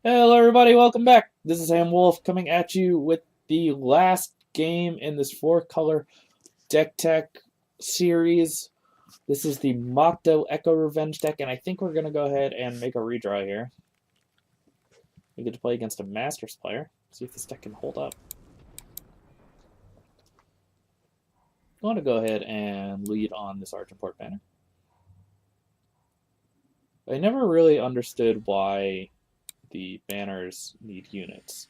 Hello, everybody. Welcome back. This is Ham Wolf coming at you with the last game in this four-color deck tech series. This is the Makto Echo Revenge deck, and I think we're going to go ahead and make a redraw here. We get to play against a Masters player. See if this deck can hold up. I want to go ahead and lead on this Argenport banner. I never really understood why the banners need units.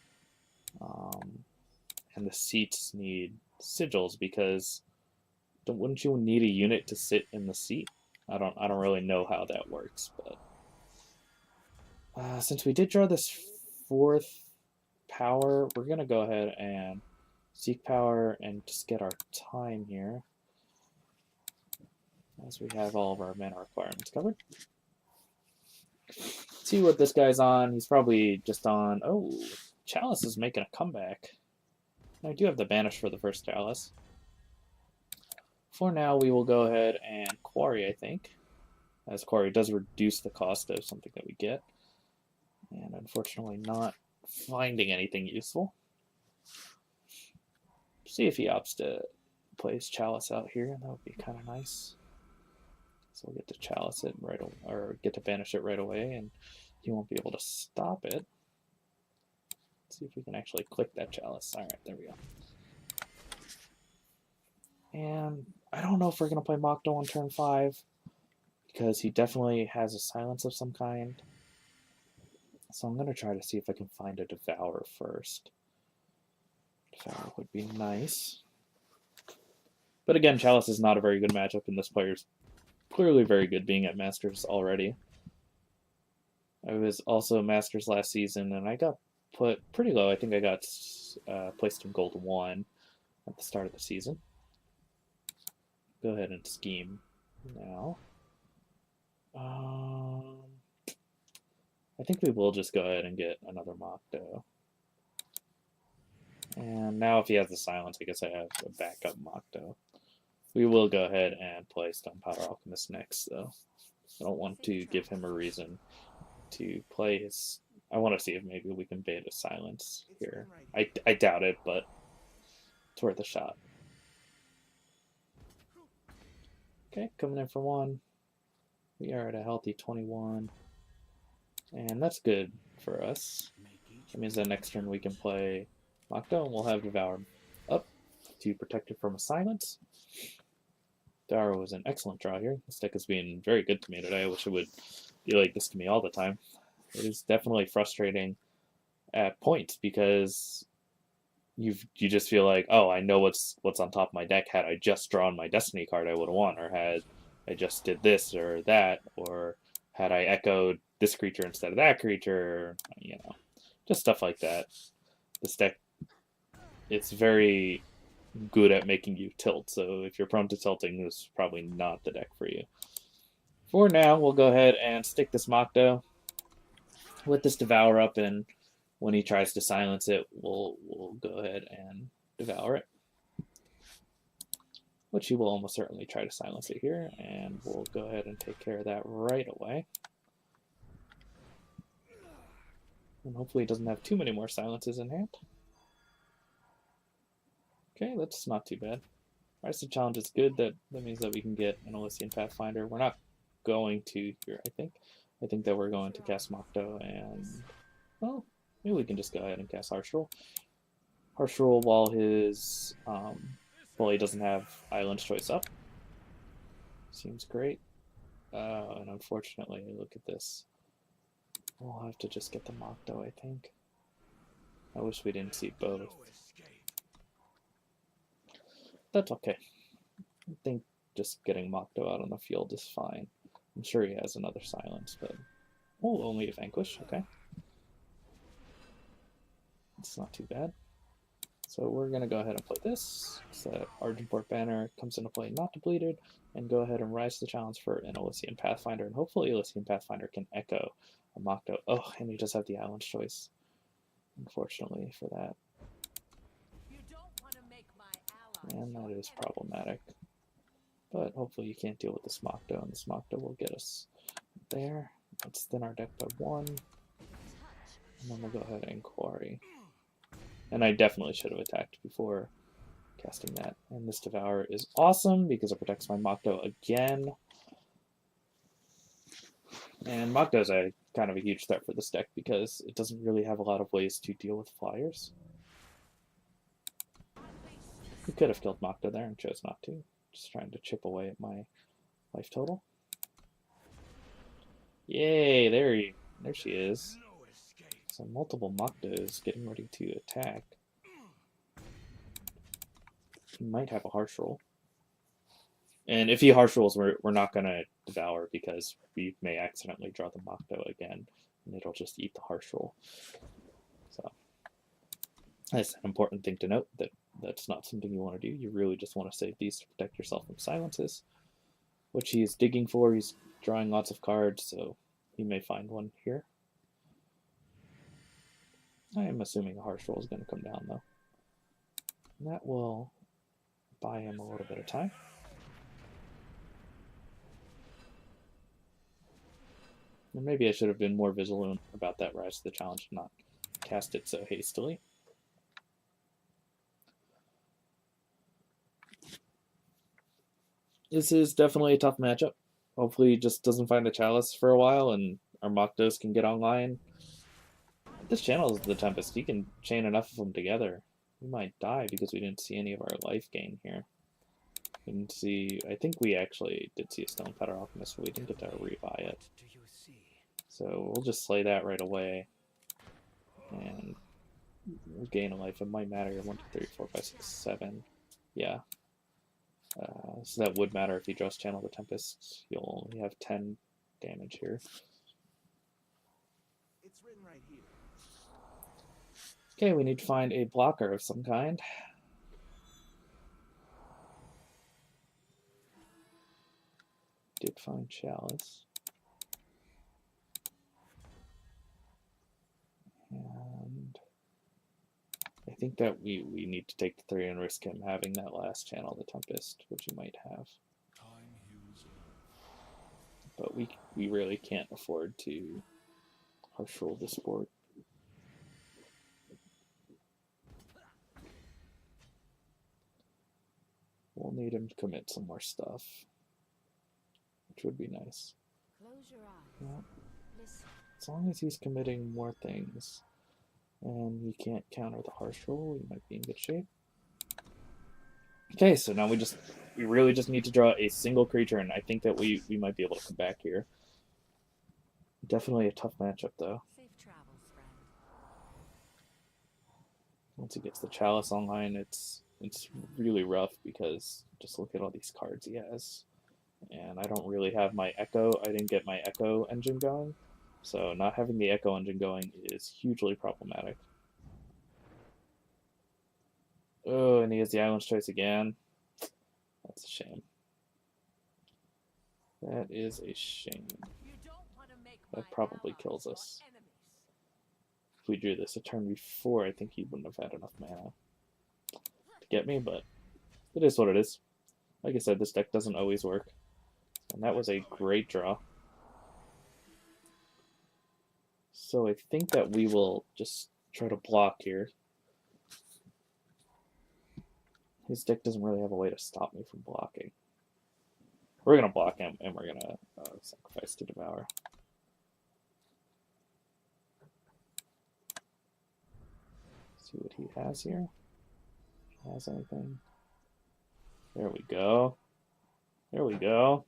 And the seats need sigils because wouldn't you need a unit to sit in the seat? I don't really know how that works, but since we did draw this fourth power, we're gonna go ahead and seek power and just get our time here, as we have all of our mana requirements covered. See what this guy's on. He's probably just on. Oh, Chalice is making a comeback. I do have the banish for the first Chalice. For now, we will go ahead and quarry, I think, as quarry does reduce the cost of something that we get. And unfortunately not finding anything useful. See if he opts to play his Chalice out here. That would be kind of nice. So we'll get to Chalice it right away, or get to banish it right away, and he won't be able to stop it. Let's see if we can actually click that Chalice. All right, there we go. And I don't know if we're going to play Makto on turn 5, because he definitely has a silence of some kind. So I'm going to try to see if I can find a Devour first. Devour would be nice. But again, Chalice is not a very good matchup, and this player's clearly very good being at Masters already. I was also Masters last season, and I got put pretty low. I think I got placed in Gold 1 at the start of the season. Go ahead and scheme now. I think we will just go ahead and get another Makto. And now if he has the silence, I guess I have a backup Makto. We will go ahead and play Stonepowder Alchemist next, though. I don't want to give him a reason to play his... I want to see if maybe we can bait a silence here. I doubt it, but it's worth a shot. Okay, coming in for 1. We are at a healthy 21. And that's good for us. That means that next turn we can play Makto, and we'll have Devour up to protect it from a silence. Devour was an excellent draw here. This deck has been very good to me today. I wish it would be like this to me all the time. It is definitely frustrating at points because you just feel like, oh, I know what's on top of my deck. Had I just drawn my Destiny card, I would have won. Or had I just did this or that, or had I echoed this creature instead of that creature, just stuff like that. This deck, it's very good at making you tilt. So if you're prone to tilting, this is probably not the deck for you. For now, we'll go ahead and stick this Makto with this Devour up, and when he tries to silence it, we'll go ahead and Devour it. Which he will almost certainly try to silence it here, and we'll go ahead and take care of that right away. And hopefully he doesn't have too many more silences in hand. Okay, that's not too bad. Rise to Challenge is good. That means that we can get an Elysian Pathfinder. We're not going to here, I think. I think that we're going to cast Makto, and, well, maybe we can just go ahead and cast Harsh Rule. Harsh Rule while his, well, he doesn't have Island's Choice up. Seems great. And unfortunately, look at this. We'll have to just get the Makto, I think. I wish we didn't see both. That's okay. I think just getting Makto out on the field is fine. I'm sure he has another silence, but... Oh, only a Vanquish, okay. It's not too bad. So we're going to go ahead and play this. So that Argenport banner comes into play not depleted, and go ahead and rise to the challenge for an Elysian Pathfinder, and hopefully Elysian Pathfinder can echo a Makto. Oh, and he does have the Island's Choice, unfortunately, for that. And that is problematic. But hopefully you can't deal with this Makto, and this Makto will get us there. Let's thin our deck by 1. And then we'll go ahead and quarry. And I definitely should have attacked before casting that. And this Devour is awesome because it protects my Makto again. And Makto is a kind of a huge threat for this deck because it doesn't really have a lot of ways to deal with flyers. We could have killed Makto there and chose not to. Just trying to chip away at my life total. Yay, there she is. So multiple Maktos getting ready to attack. He might have a harsh roll. And if he harsh rolls, we're not going to devour because we may accidentally draw the Makto again, and it'll just eat the harsh roll. So that's an important thing to note, that's not something you want to do. You really just want to save these to protect yourself from silences, which he's digging for. He's drawing lots of cards, so he may find one here. I am assuming a harsh roll is going to come down, though. And that will buy him a little bit of time. And maybe I should have been more vigilant about that Rise to the Challenge and not cast it so hastily. This is definitely a tough matchup. Hopefully he just doesn't find a Chalice for a while and our Maktos can get online. This channel is the Tempest. He can chain enough of them together. We might die because we didn't see any of our life gain here. We didn't see... I think we actually did see a Stonecutter Alchemist, but we didn't get to rebuy it. So we'll just slay that right away. And we'll gain a life. It might matter. 1, 2, 3, 4, 5, 6, 7. Yeah. So that would matter if he draws Channel the Tempest. You'll only have 10 damage here. It's written right here. Okay, we need to find a blocker of some kind. Did find Chalice. And I think that we need to take the 3 and risk him having that last Channel the Tempest, which he might have. But we really can't afford to harsh roll this board. We'll need him to commit some more stuff, which would be nice. Close your eyes. Yeah. Listen. As long as he's committing more things and he can't counter the harsh roll, we might be in good shape. Okay, so now we really just need to draw a single creature, and I think that we might be able to come back here. Definitely a tough matchup, though. Safe travels, friend. Once he gets the Chalice online, it's really rough because just look at all these cards he has. And I don't really have my Echo. I didn't get my Echo engine going. So not having the Echo engine going is hugely problematic. Oh, and he has the Island's Choice again. That's a shame. That is a shame. That probably kills us. If we drew this a turn before, I think he wouldn't have had enough mana to get me, but it is what it is. Like I said, this deck doesn't always work. And that was a great draw. So I think that we will just try to block here. His deck doesn't really have a way to stop me from blocking. We're going to block him, and we're going to sacrifice to Devour. See what he has here. Has anything? There we go. There we go.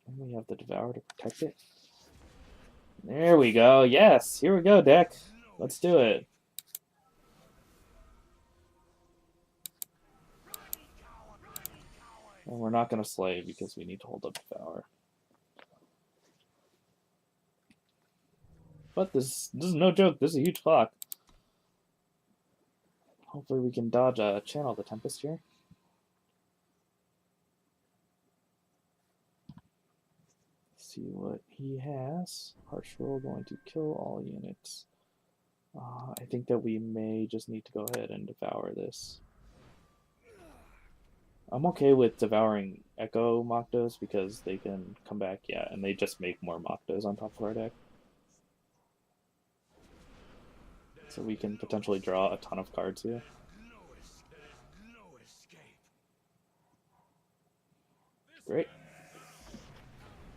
And we have the Devour to protect it. There we go. Yes, here we go, deck. Let's do it. And we're not going to slay because we need to hold up Devour. But this is no joke. This is a huge clock. Hopefully we can dodge a Channel the Tempest here. See what he has. Harsh roll going to kill all units. I think that we may just need to go ahead and devour this. I'm okay with devouring Echo Maktos because they can come back, yeah, and they just make more Maktos on top of our deck. So we can potentially draw a ton of cards here. Great.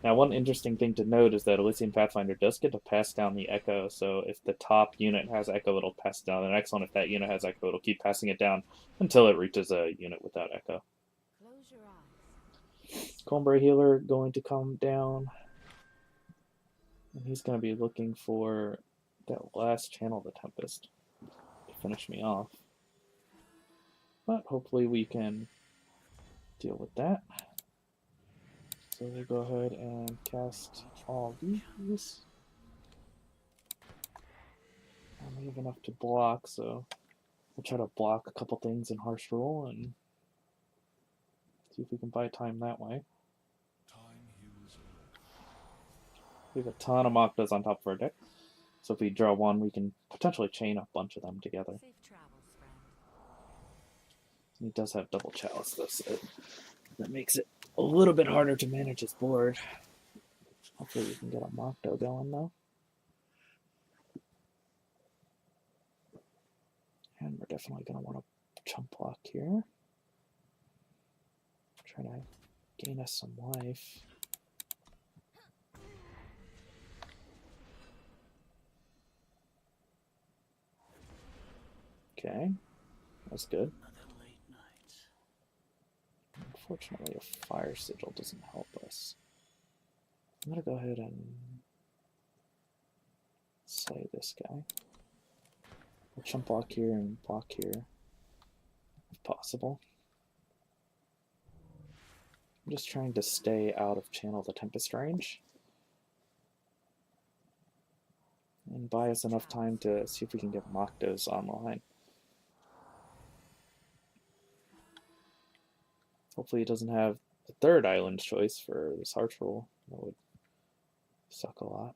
Now, one interesting thing to note is that Elysian Pathfinder does get to pass down the Echo, so if the top unit has Echo, it'll pass down the next one. If that unit has Echo, it'll keep passing it down until it reaches a unit without Echo. Close your eyes. Combray Healer going to come down, and he's going to be looking for that last Channel the Tempest to finish me off. But hopefully we can deal with that. So we'll go ahead and cast all these. And we have enough to block, so we'll try to block a couple things in Harsh Rule and see if we can buy time that way. We have a ton of Maktos on top of our deck, so if we draw one, we can potentially chain a bunch of them together. Safe travels, friend. He does have double Chalice, though, so that makes it a little bit harder to manage his board. Hopefully we can get a Makto going, though. And we're definitely going to want to chump block here. Try to gain us some life. Okay, that's good. Unfortunately, a Fire Sigil doesn't help us. I'm going to go ahead and slay this guy. We'll chump block here and block here, if possible. I'm just trying to stay out of Channel the Tempest range. And buy us enough time to see if we can get Maktos online. Hopefully it doesn't have the third island choice for this Harsh Rule. That would suck a lot.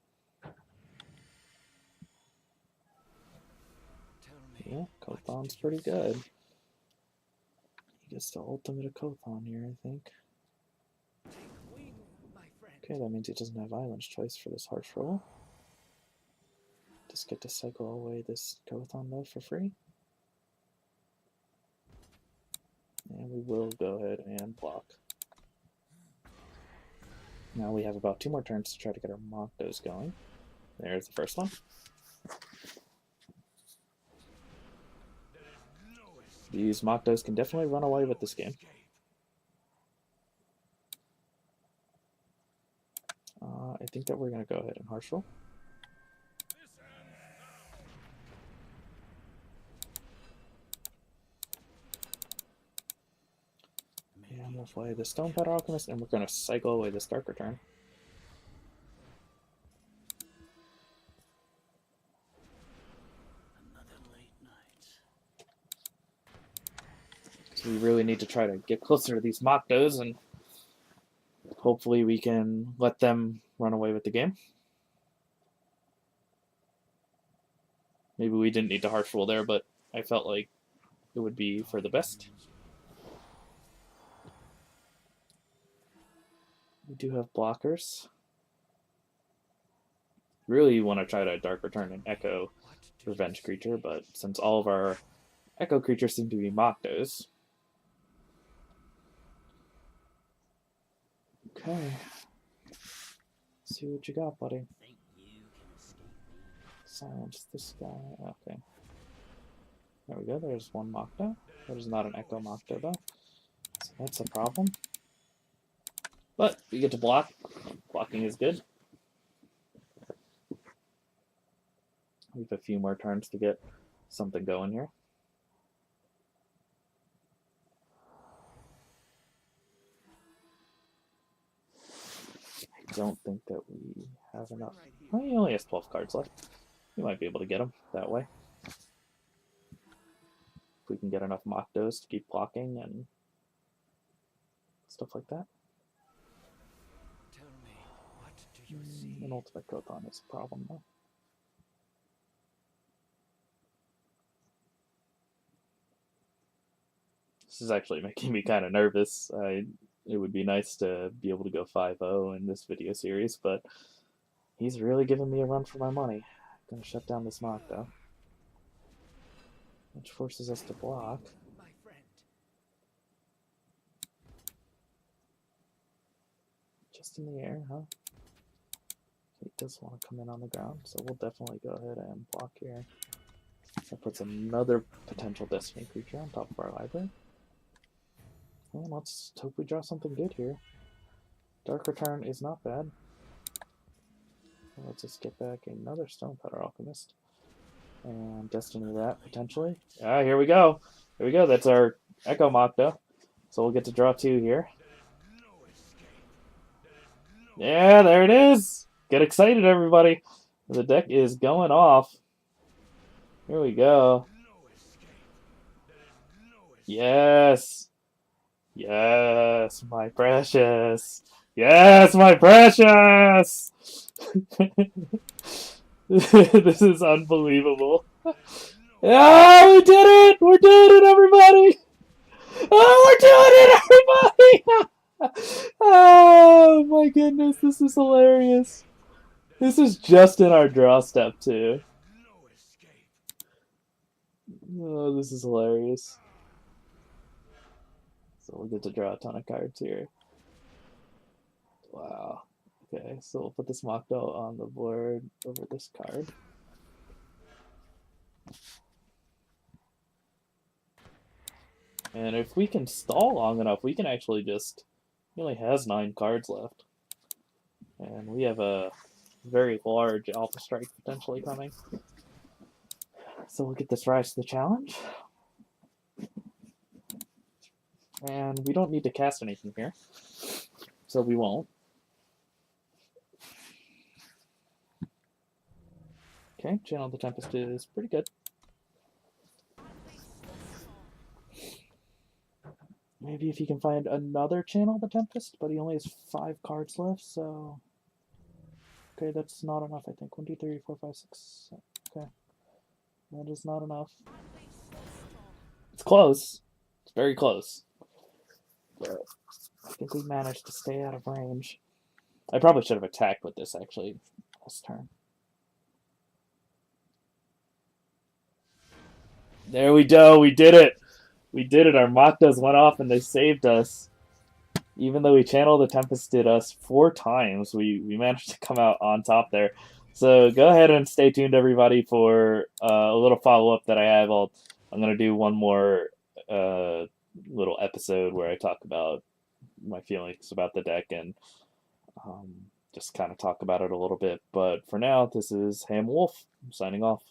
Yeah, Kothon's pretty good. He gets the ultimate of Kothon here, I think. Okay, that means he doesn't have island's choice for this Harsh Rule. Just get to cycle away this Kothon though for free. And we will go ahead and block. Now we have about 2 more turns to try to get our Maktos going. There's the first one. These Maktos can definitely run away with this game. I think that we're going to go ahead and Harsh Rule. And we'll play the Stonepad Alchemist, and we're going to cycle away this Dark Return. So we really need to try to get closer to these Maktos, and hopefully we can let them run away with the game. Maybe we didn't need to Harsh Rule there, but I felt like it would be for the best. We do have blockers. Really want to try to Dark Return and Echo Revenge Creature, but since all of our Echo creatures seem to be Maktos. Okay. See what you got, buddy. Silence this guy. Okay. There we go. There's one Makto. There's not an Echo Makto, though. So that's a problem. But we get to block. Blocking is good. We have a few more turns to get something going here. I don't think that we have enough. Well, he only has 12 cards left. We might be able to get him that way. If we can get enough Maktos to keep blocking and stuff like that. An ultimate Kothon is a problem, though. This is actually making me kind of nervous. It would be nice to be able to go 5-0 in this video series, but he's really giving me a run for my money. I'm gonna shut down this Makto. which forces us to block. Just in the air, huh? He does want to come in on the ground, so we'll definitely go ahead and block here. That puts another potential Destiny creature on top of our library. And let's hope we draw something good here. Dark Return is not bad. Let's just get back another Stonepowder Alchemist. And Destiny that, potentially. Ah, here we go. Here we go. That's our Echo Makto. So we'll get to draw 2 here. Yeah, there it is! Get excited, everybody! The deck is going off. Here we go. Yes! Yes, my precious! Yes, my precious! This is unbelievable. Oh, we did it! We're doing it, everybody! Oh, we're doing it, everybody! Oh, my goodness, this is hilarious. This is just in our draw step, too. Oh, this is hilarious. So we'll get to draw a ton of cards here. Wow. Okay, so we'll put this Makto on the board over this card. And if we can stall long enough, we can actually just... He only has 9 cards left. And we have a very large Alpha Strike potentially coming. So we'll get this Rise to the Challenge. And we don't need to cast anything here. So we won't. Okay, Channel of the Tempest is pretty good. Maybe if he can find another Channel of the Tempest, but he only has 5 cards left, so... Okay, that's not enough, I think. 1, 2, 3, 4, 5, 6. Okay. That is not enough. It's close. It's very close. But I think we managed to stay out of range. I probably should have attacked with this, actually, last turn. There we go. We did it. We did it. Our Maktos went off and they saved us. Even though we channeled the Tempest did us 4 times, we managed to come out on top there. So go ahead and stay tuned, everybody, for a little follow-up that I have. I'm going to do one more little episode where I talk about my feelings about the deck and just kind of talk about it a little bit. But for now, this is Ham Wolf signing off.